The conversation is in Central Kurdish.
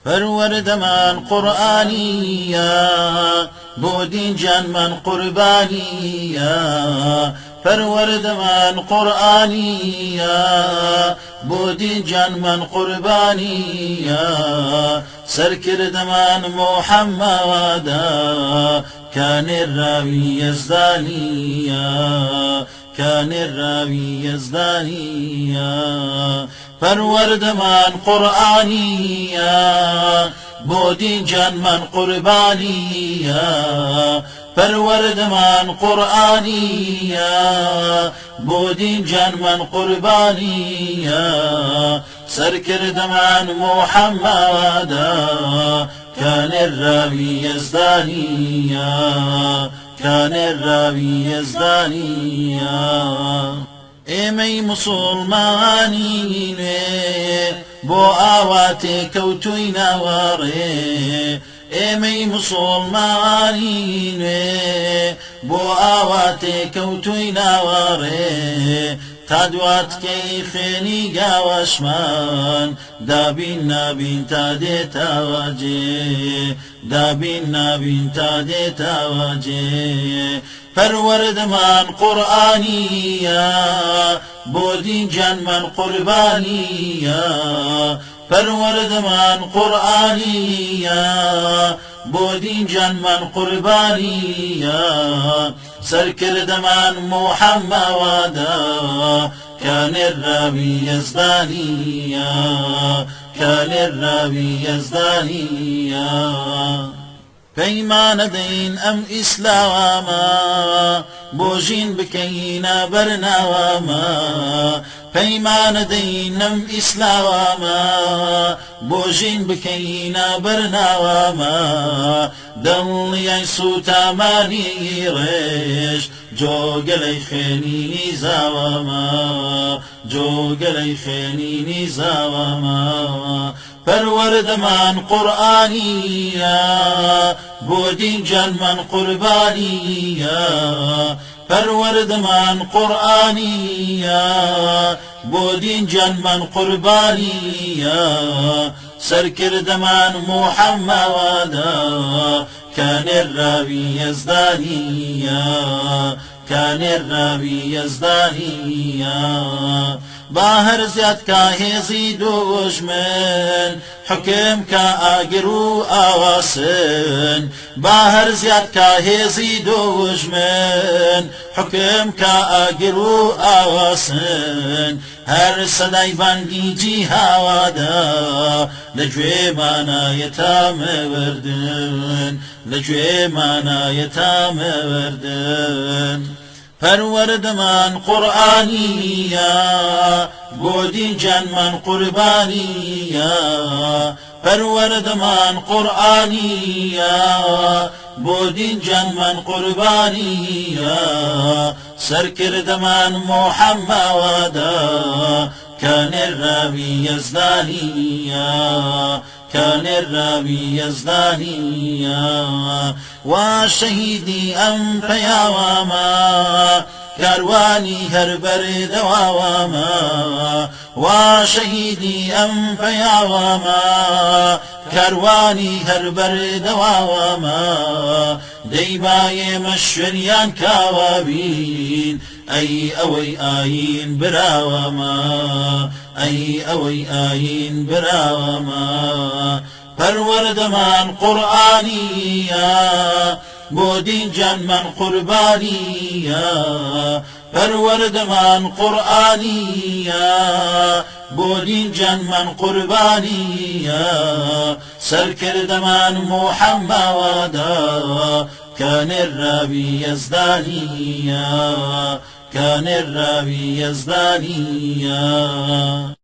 پەروەردەمان قورئانیە بۆ دینجانمان قوربانیە پەروەردەمان قورئانیە بۆ دینجانمان قوربانیە سەرکردەمان محەممەدە کانێراوی یەزدانیە کانێراوی یەزدانیە پەروەردەمان قورئانیە بۆ دینجانمان قوربانیە پەروەردەمان قورئانیە بۆ دینجانمان قوربانیە سەرکردەمان محەممەدە کانێراوی یەزدانیە کانێراوی یەزدانیە ئێمەی موسڵمانی نوێ بۆ ئاوا تێکەوتووی ناوەڕێ ئێمەی موسڵمانی نوێ بۆ ئاوا تێکەوتووی ناوەڕێ تا دواتکەی خوێنی گاوەشمان دابین نابین تا دێتەوە جێ دابین نابین تا دێتەوە جێ پەروەردەمان قورئانیە بۆ دینجانمان قوربانیە پەروەردەمان قورئانیە بۆ دینجانمان قوربانیە سەرکردەمان محەممەدە کانێراوی یەزدانیە کانێراوی یەزدانیە پەیمانە دەین ئەم ئیسلامە بۆ ژین بکەینە بەرناوامە پەیمانە دەین ئەم ئیسلامە بۆ ژین بکەینە بەرناوامە دڵنیای سوتامانی ڕێژ جۆگەلەی خوێنینی زاوامە جۆگەلەی خوێنینی زاوامە پەروەردەمان قورئانیە بۆ دینجانمان قوربانیە پەروەردەمان قورئانیە بۆ دینجانمان قوربانیە سەرکردەمان محەممەدە کانێراوی یەزدانیە کانێراوی یەزدانیە با هەر زیاد کا هێزی دۆژمن حکم کا ئاگر و ئاواسن با هەر زیاد کا هێزی دۆژمن حکم کا ئاگر و ئاواسن هەر سەدای بانگی جیهاوادە لەگوێمانایە تامەوەردن لەگوێمانایە تامەوەردن پەروەردەمان قورئانیە بۆ دینجانمان قوربانیە پەروەردەمان قورئانیە بۆ دینجانمان قوربانیە سەرکردەمان محەممەدە کانێراوی یەزدانیە کانێراوی یەزدانیە وا شەهیدی ئەم پەیاوامە کاروانی هەر بەردەواوامە وا شەهیدی ئەم پەیاوامە کاروانی هەر بەردەواوامە دەیبا ئێمە شوێنیان کاوابین ئەی ئەوەی ئاین براوەمە ئەی ئەوەی ئاین براوەمە پەروەردەمان قورئانیە بۆ دینجانمان قوربانیە پەروەردەمان قورئانیە بۆ دینجانمان قوربانیە سەرکردەمان محەممەدە کانێراوی یەزدانیە کانێراوی یەزدانیە